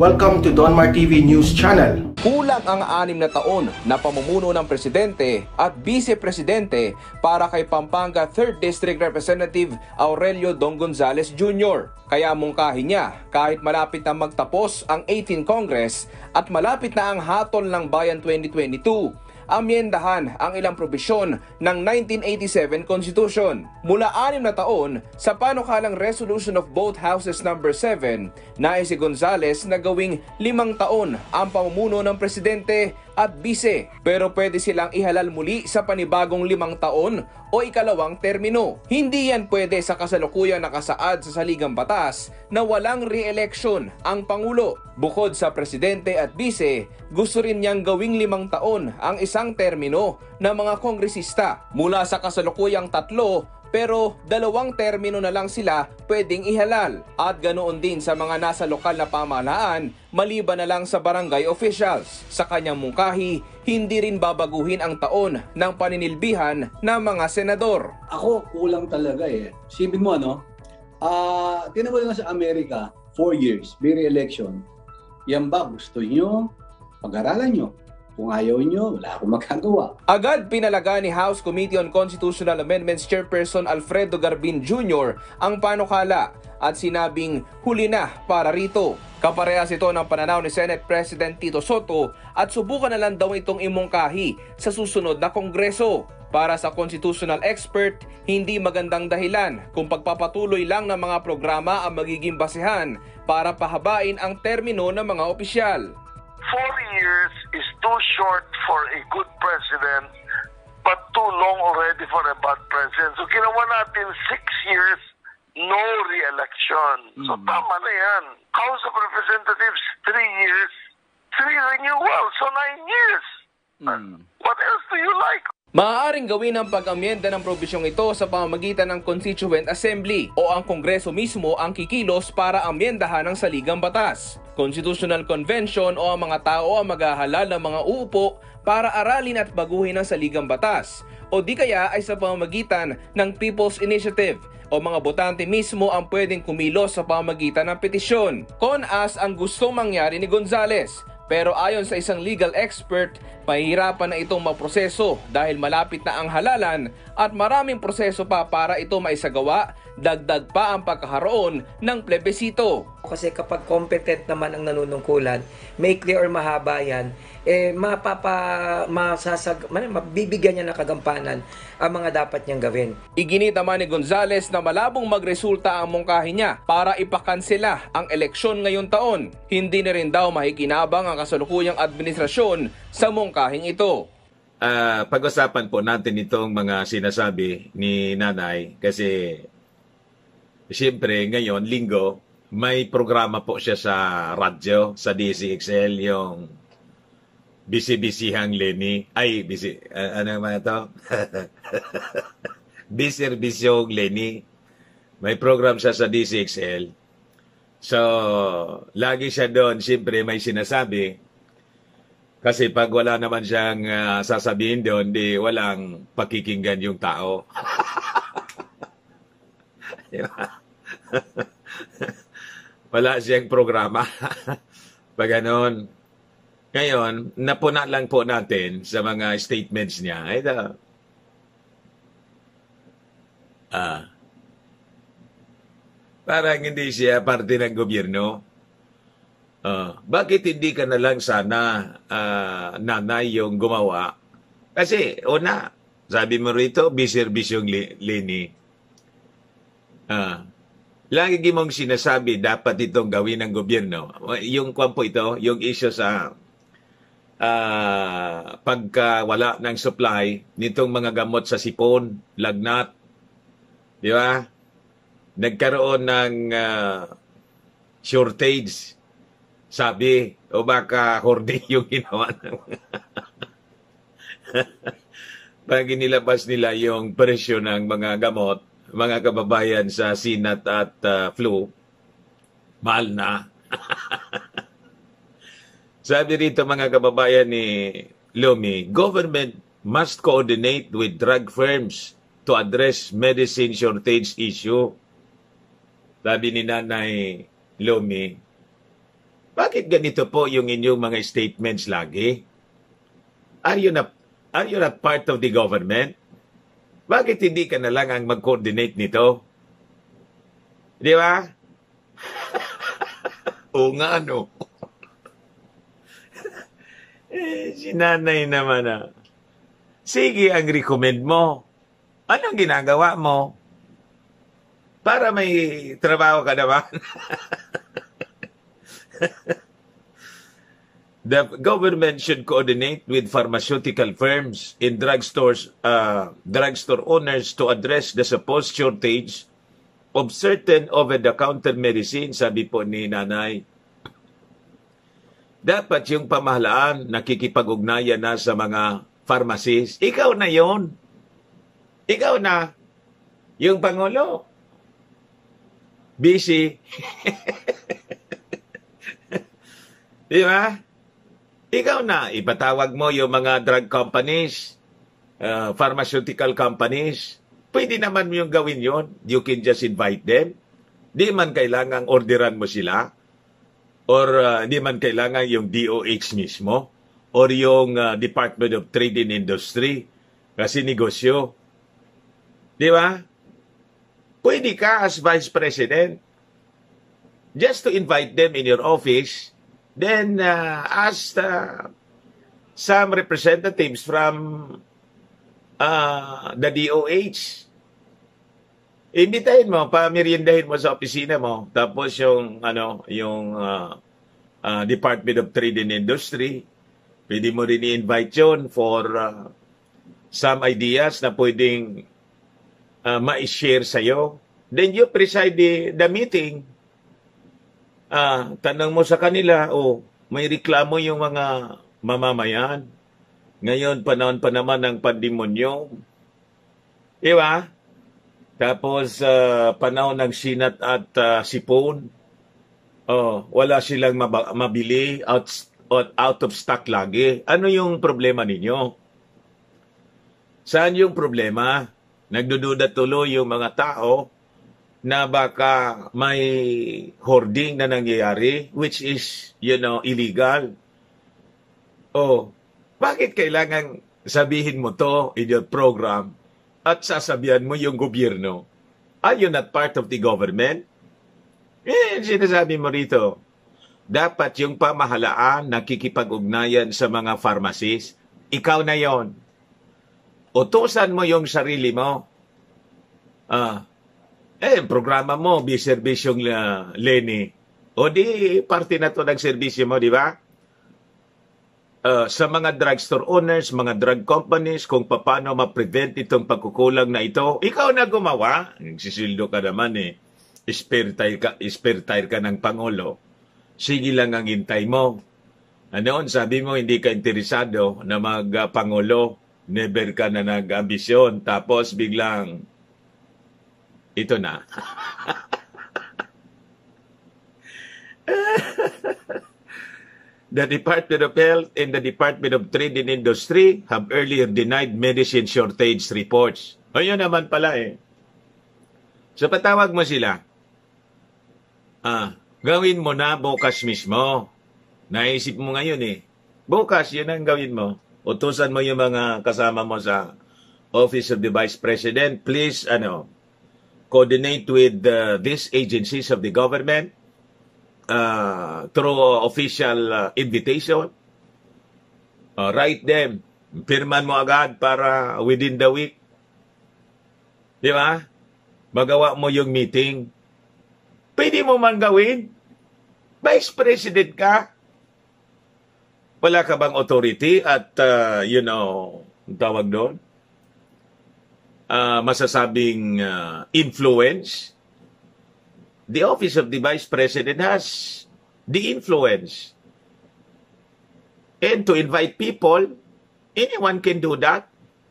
Welcome to Donmar TV News Channel. Kulang ang 6 na taon na pamumuno ng presidente at vice-presidente para kay Pampanga 3rd District Representative Aurelio Dong Gonzales Jr. Kaya mungkahi niya kahit malapit na magtapos ang 18th Congress at malapit na ang hatol ng Bayan 2022, amyendahan ang ilang probisyon ng 1987 Constitution. Mula 6 na taon sa panukalang Resolution of both Houses No. 7, nais si Gonzales na gawing 5 taon ang pamumuno ng presidente at bise, pero pwede silang ihalal muli sa panibagong 5 taon o ikalawang termino. Hindi yan pwede sa kasalukuyang nakasaad sa saligang batas na walang re-election ang Pangulo. Bukod sa presidente at bise, gusto rin niyang gawing 5 taon ang isang termino ng mga kongresista. Mula sa kasalukuyang 3, pero 2 termino na lang sila pwedeng ihalal. At ganoon din sa mga nasa lokal na pamahalaan, maliban na lang sa barangay officials. Sa kanyang mungkahi, hindi rin babaguhin ang taon ng paninilbihan ng mga senador. Ako, kulang talaga eh. Sipin mo tinan mo lang sa Amerika, 4 years, may re-election. Yan ba gusto nyo? Pag-aralan nyo. Kung ayaw nyo, wala akong magagawa. Agad pinalaga ni House Committee on Constitutional Amendments Chairperson Alfredo Garbin Jr. ang panukala at sinabing huli na para rito. Kaparehas ito ng pananaw ni Senate President Tito Soto at subukan na lang daw itong imungkahi sa susunod na Kongreso. Para sa constitutional expert, hindi magandang dahilan kung pagpapatuloy lang ng mga programa ang magiging basehan para pahabain ang termino ng mga opisyal. 4 years is too short for a good president, but too long already for a bad president. So ginawa natin 6 years, no re-election. So tama na yan. House of Representatives, 3 years, 3 renewals, so 9 years. What else do you like? Maaaring gawin ang pag-amyenda ng probisyong ito sa pamamagitan ng Constituent Assembly o ang Kongreso mismo ang kikilos para amyendahan ang saligang batas. Constitutional Convention o ang mga tao ang maghahalal ng mga uupo para aralin at baguhin ang saligang batas o di kaya ay sa pamamagitan ng People's Initiative o mga botante mismo ang pwedeng kumilos sa pamamagitan ng petisyon. Con-as ang gustong mangyari ni Gonzales. Pero ayon sa isang legal expert, mahihirapan na itong maproseso dahil malapit na ang halalan at maraming proseso pa para ito maisagawa, dagdag pa ang pagkakaroon ng plebisito. Kasi kapag competent naman ang nanunungkulan, maikli or mahaba yan, mabibigyan niya ng kagampanan ang mga dapat niyang gawin. Iginit naman ni Gonzales na malabong magresulta ang mungkahi niya para ipakansela ang eleksyon ngayong taon. Hindi na rin daw makikinabang ang kasalukuyang administrasyon sa mungkahing ito. Pag-usapan po natin itong mga sinasabi ni Nanay kasi siyempre ngayon, linggo, may programa po siya sa radyo, sa DCXL, yung Bisi-bisihang Leni. Ay, ano naman ito? Biserbisyong Leni. May program siya sa DCXL. So, lagi siya doon, siyempre may sinasabi. Kasi pag wala naman siyang sasabihin doon, di walang pakikinggan yung tao. Wala siyang programa. Pag ganon. Ngayon, napuna lang po natin sa mga statements niya. Parang hindi siya parte ng gobyerno. Bakit hindi ka na lang sana nanay yung gumawa? Kasi, sabi mo rito, biserbisyong Leni. Lagi mong sinasabi, dapat itong gawin ng gobyerno. Yung kwampo ito, yung issue sa pagka wala ng supply nitong mga gamot sa sipon, lagnat, di ba? Nagkaroon ng shortage, sabi, o baka hoarding yung ginawa ng pag inilabas nila yung presyo ng mga gamot, mga kababayan sa sinat at flu, mahal na. Sabi rito mga kababayan ni Lomi, government must coordinate with drug firms to address medicine shortage issue. Sabi ni Nanay Lomi, Bakit ganito po yung inyong mga statements lagi? Are you not part of the government? Bakit hindi ka na lang ang mag-coordinate nito? Di ba? Oo nga, no? Si nanay naman, Sige, ang recommend mo. Anong ginagawa mo? Para may trabaho ka naman. The government should coordinate with pharmaceutical firms in drugstore owners to address the supposed shortage of certain over-the-counter medicine, sabi po ni nanay. Dapat yung pamahalaan nakikipag-ugnayan na sa mga pharmacies. Ikaw na yon. Ikaw na. Yung Pangulo. Busy. Di ba? Ikaw na. Ipatawag mo yung mga drug companies, pharmaceutical companies. Pwede naman yung gawin yon. You can just invite them. Di man kailangang orderan mo sila. Or di man kailangan yung DOH mismo. Or yung Department of Trade and Industry. Kasi negosyo. Di ba? Pwede ka as Vice President. Just to invite them in your office. Then ask some representatives from the DOH. Imbitahin mo, pameriendahin mo sa opisina mo. Tapos yung Department of Trade and Industry, pwede mo rin i-invite yun for some ideas na pwedeng ma-share sa'yo. Then you preside the meeting. Tanong mo sa kanila, may reklamo yung mga mamamayan. Ngayon, panahon pa naman ng pandemonyo. Diba? Tapos, panahon ng sinat at sipon. Wala silang mabili, out of stock lagi. Ano yung problema ninyo? Saan yung problema? Nagdududa tuloy yung mga tao na baka may hoarding na nangyayari, which is, illegal. Bakit kailangan sabihin mo to in your program at sasabihan mo yung gobyerno? Are you not part of the government? Sinasabi mo rito, dapat yung pamahalaan nakikipag-ugnayan sa mga pharmacies. Ikaw na yon. Utusan mo yung sarili mo. Programa mo, biserbisyong Lenny. O di, parte na to ng serbisyo mo, di ba? Sa mga drugstore owners, mga drug companies, kung paano ma-prevent itong pagkukulang na ito, ikaw na gumawa. Nagsisildo ka naman spare tire ka ng Pangulo. Sige lang ang hintay mo. Sabi mo, hindi ka interesado na mag-Pangulo. Never ka na nag-ambisyon. Tapos biglang, ito na. The Department of Health and the Department of Trade and Industry have earlier denied medicine shortage reports. Ayun naman pala So patawag mo sila. Gawin mo na bukas mismo. Naisip mo ngayon Bukas, yun ang gawin mo. Utusan mo yung mga kasama mo sa Office of the Vice President. Please, coordinate with these agencies of the government through official invitation. Write them. Pirman mo agad para within the week. Di ba? Magawa mo yung meeting. Pwede mo man gawin. Vice President ka. Wala ka bang authority at, tawag doon? Masasabing influence? The Office of the Vice President has the influence. And to invite people, anyone can do that.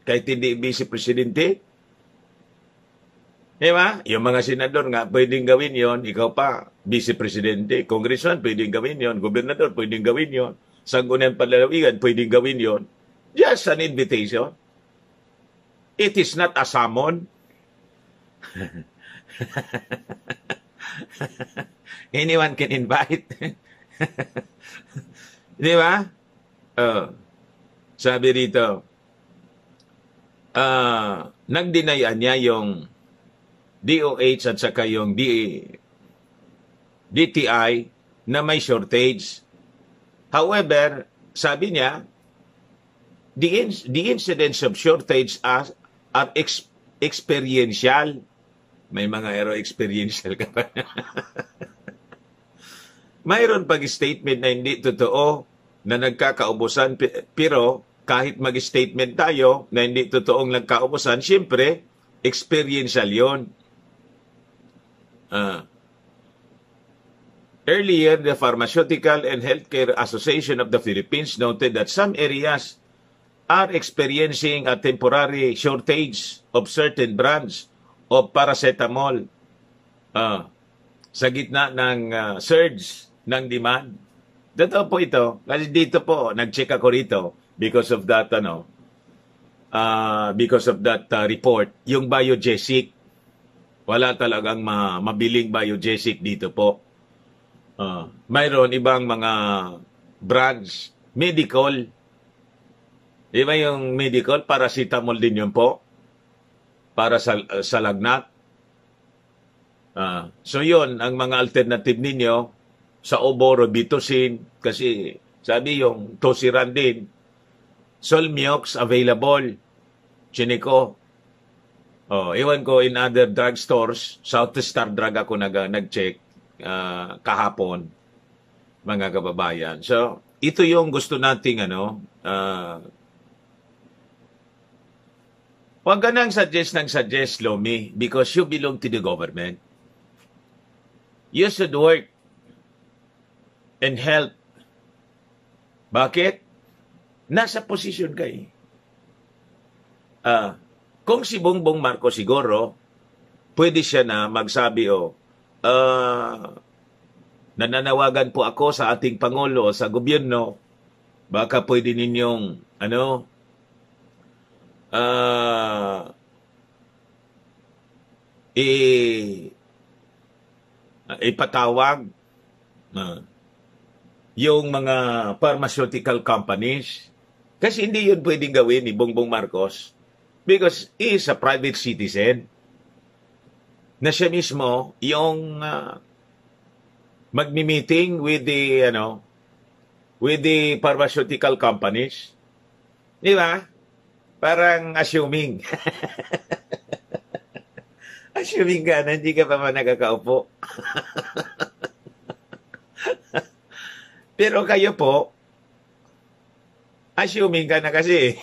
Kahit hindi Vice Presidente. Diba? Yung mga senador nga, pwedeng gawin yon. Ikaw pa, Vice Presidente. Congressman, pwedeng gawin yon. Gobernador, pwedeng gawin yon. Sangguniang Panlalawigan, pwedeng gawin yon. Just an invitation. It is not a summon. Anyone can invite. Di ba? Sabi rito, nagdinayan niya yung DOH at saka yung DTI na may shortage. However, sabi niya, the incidents of shortage are experiential. May mga experiential ka pa. Mayroon pag statement na hindi totoo na nagkakaubusan, pero kahit mag-statement tayo na hindi totoong nagkaubusan, siyempre, experiential yun. Earlier, the Pharmaceutical and Healthcare Association of the Philippines noted that some areas are experiencing a temporary shortage of certain brands of paracetamol sa gitna ng surge ng demand. Totoo po ito. Kasi dito po, nag-check ako rito because of that, report. Yung Biogesic, wala talagang mabiling Biogesic dito po. Mayroon ibang mga brands, medical. Diba yung medical, paracetamol din yun po. Para sa lagnat. So yun, ang mga alternative ninyo sa Oboro-Bitosin, kasi sabi yung Tosiran din, Solmiox available, Chinico. Iwan ko in other drugstores, South Star Drug ako nag-check kahapon, mga kababayan. So, ito yung gusto nating huwag ka nang suggest, Lomi, because you belong to the government. You should work and help. Bakit? Nasa posisyon ka eh. Kung si Bongbong Marcos siguro, pwede siya na magsabi, nananawagan po ako sa ating Pangulo, sa gobyerno, baka pwede ninyong, ipatawag yung mga pharmaceutical companies. Kasi hindi yun pwedeng gawin ni Bongbong Marcos because he is a private citizen na siya mismo yung magmi-meeting with the pharmaceutical companies. Di ba? Parang assuming. Assuming ka na hindi ka pa man nakakaupo. Pero kayo po, assuming ka na kasi.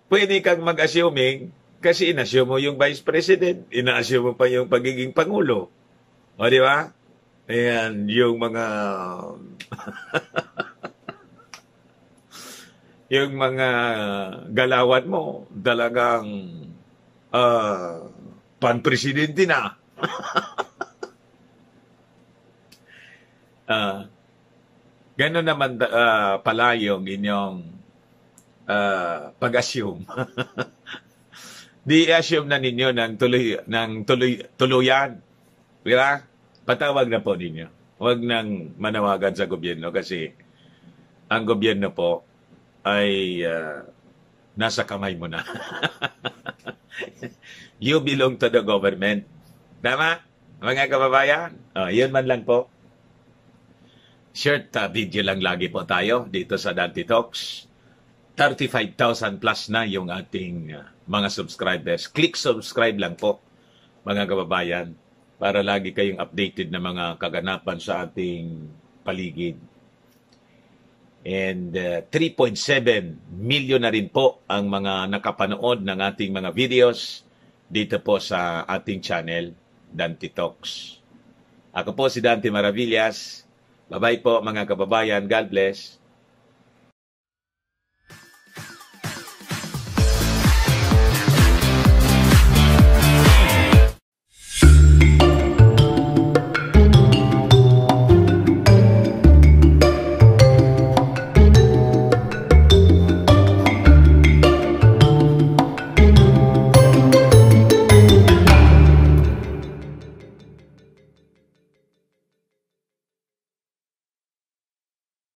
Pwede kang mag-assuming kasi inassume mo yung Vice President, ina-assume mo pa yung pagiging Pangulo. O, di ba? Ayan, yung mga yung mga galawan mo talagang pan-presidente na. Gano'n naman pala yung inyong pag-assume. Di-assume na ninyo ng tuluyan. Diba? Patawag na po ninyo. Huwag nang manawagan sa gobyerno kasi ang gobyerno po ay nasa kamay mo na. You belong to the government. Tama? Mga kababayan? Yun man lang po. Short video lang lagi po tayo dito sa Dante Talks. 35,000 plus na yung ating mga subscribers. Click subscribe lang po, mga kababayan, para lagi kayong updated na mga kaganapan sa ating paligid. And 3.7 million na rin po ang mga nakapanood ng ating mga videos dito po sa ating channel, Dante Talks. Ako po si Dante Maravillas. Bye-bye po mga kababayan. God bless.